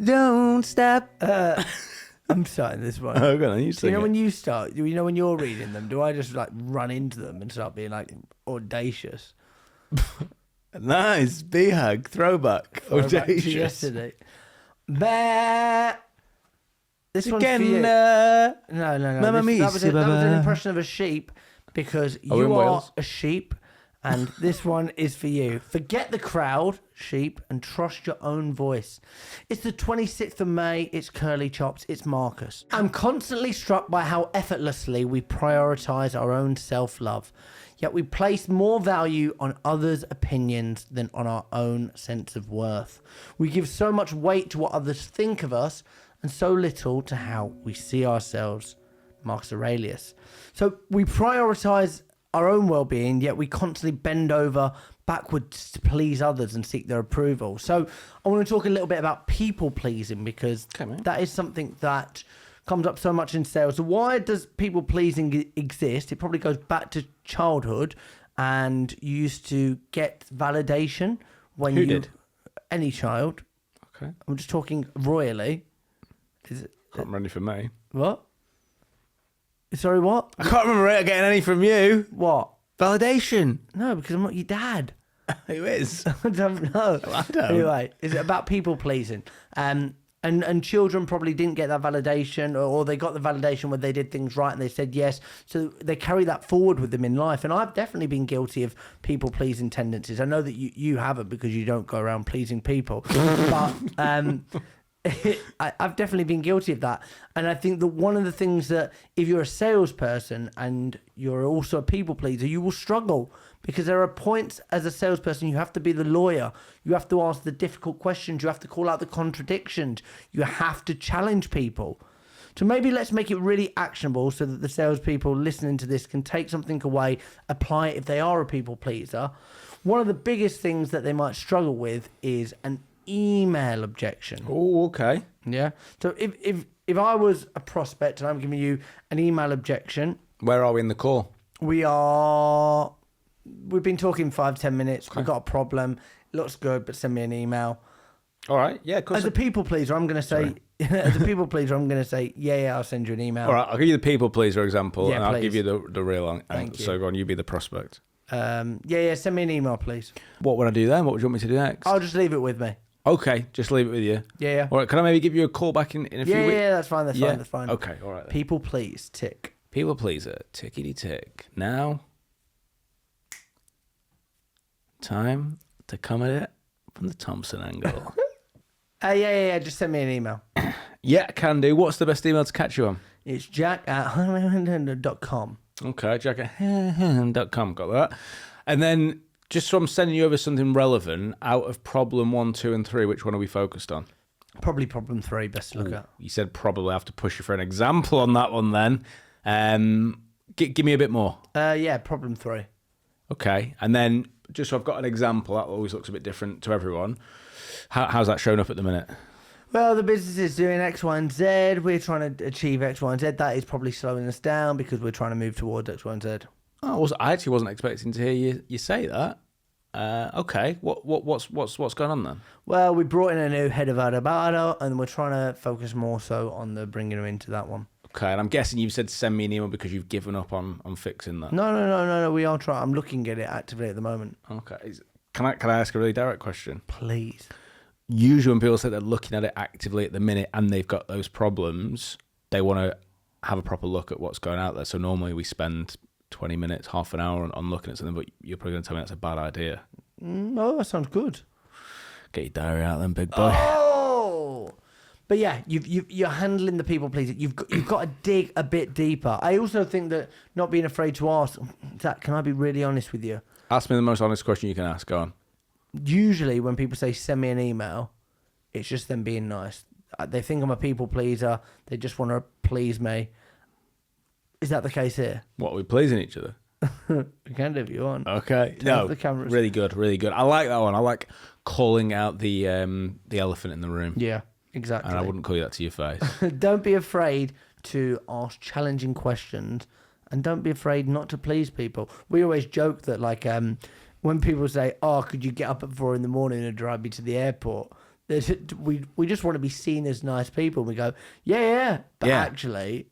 Don't stop. I'm starting this one. Oh, go on, you sing You know it. when you start, you know when you're reading them, do I just like run into them and start being like audacious? Nice. B-hug. Throwback. Throwback to Audacious. yesterday. Bah. This one's Again, for you. No. Mamma That mia, was an impression of a sheep because Oh, in you are Wales. a sheep, and this one is for you. Forget the crowd, sheep, and trust your own voice. It's the 26th of May. It's Curly Chops. It's Marcus. I'm constantly struck by how effortlessly we prioritize our own self-love. Yet we place more value on others' opinions than on our own sense of worth. We give so much weight to what others think of us and so little to how we see ourselves. Marcus Aurelius. So we prioritize our own well-being, yet we constantly bend over backwards to please others and seek their approval. So I want to talk a little bit about people pleasing because that is something that comes up so much in sales. So why does people pleasing exist? It probably goes back to childhood, and you used to get validation when Who did? Any child. Okay. I'm just talking royally. Is it Not ready for me. what? Sorry, what? I can't remember getting any from you. What? Validation. No, because I'm not your dad. Who is? I don't know. I don't. Anyway, is it about people pleasing? And children probably didn't get that validation, or they got the validation when they did things right and they said yes. So they carry that forward with them in life. And I've definitely been guilty of people pleasing tendencies. I know that you haven't because you don't go around pleasing people, but I've definitely been guilty of that. And I think that one of the things that if you're a salesperson and you're also a people pleaser, you will struggle because there are points as a salesperson you have to be the lawyer. You have to ask the difficult questions. You have to call out the contradictions. You have to challenge people. So maybe let's make it really actionable so that the salespeople listening to this can take something away, apply it if they are a people pleaser. One of the biggest things that they might struggle with is an email objection. Oh, okay. Yeah. So if I was a prospect and I'm giving you an email objection, Where are we in the call? we've been talking 5-10 minutes. We've got a problem. It looks good, but send me an email. All right. Yeah, of course. As a people pleaser, I'm going to say, yeah, I'll send you an email. All right, I'll give you the people pleaser example, Yeah, and I'll please. give you the real Thank answer. you. So go on, you be the prospect. Send me an email, please. What would I do then? What would you want me to do next? I'll just leave it with me. Okay, just leave it with you. Yeah. All right, can I maybe give you a call back in a few weeks? Yeah, that's fine. That's fine. Okay, all right then. People please, tick. People pleaser, tickety tick. Now, time to come at it from the Thompson angle. Yeah. Just send me an email. Yeah, can do. What's the best email to catch you on? It's jack@huntington.com. Okay, jack@com, got that. And then, just so I'm sending you over something relevant, out of problem 1, 2, and 3, which one are we focused on? Probably problem 3, best to look at. You said probably have to push you for an example on that one then. Give me a bit more. Problem 3. Okay, and then just so I've got an example, that always looks a bit different to everyone. How's that showing up at the minute? Well, the business is doing X, Y, and Z. We're trying to achieve X, Y, and Z. That is probably slowing us down because we're trying to move towards X, Y, and Z. I actually wasn't expecting to hear you say that. Okay, what's going on then? Well, we brought in a new head of Adabado, and we're trying to focus more so on the bringing them into that one. Okay, and I'm guessing you've said send me an email because you've given up on fixing that. No. We are trying. I'm looking at it actively at the moment. Okay, can I ask a really direct question? Please. Usually when people say they're looking at it actively at the minute and they've got those problems, they want to have a proper look at what's going out there. So normally we spend 20 minutes, half an hour on looking at something, but you're probably going to tell me that's a bad idea. No, that sounds good. Get your diary out then, big boy. Oh! But yeah, you're handling the people pleasing. You've got to dig a bit deeper. I also think that not being afraid to ask, Zach, can I be really honest with you? Ask me the most honest question you can ask. Go on. Usually when people say send me an email, it's just them being nice. They think I'm a people pleaser. They just want to please me. Is that the case here? What, are we pleasing each other? We can do if you want. Okay. Turn off No, the cameras. really good, really good. I like that one. I like calling out the elephant in the room. Yeah, exactly. And I wouldn't call you that to your face. Don't be afraid to ask challenging questions, and don't be afraid not to please people. We always joke that, like, when people say, "Oh, could you get up at 4 a.m. and drive me to the airport?" We just want to be seen as nice people. We go, yeah, but Yeah. actually,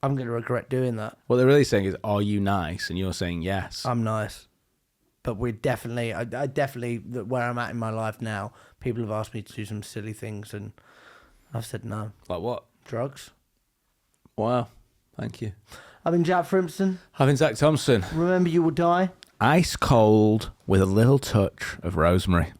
I'm going to regret doing that. What they're really saying is, are you nice? And you're saying yes. I'm nice, but we're definitely, I definitely, where I'm at in my life now, people have asked me to do some silly things, and I've said no. Like what? Drugs. Wow. Thank you. I've been Jack Frimson. I've been Zach Thompson. Remember, you will die. Ice cold with a little touch of rosemary.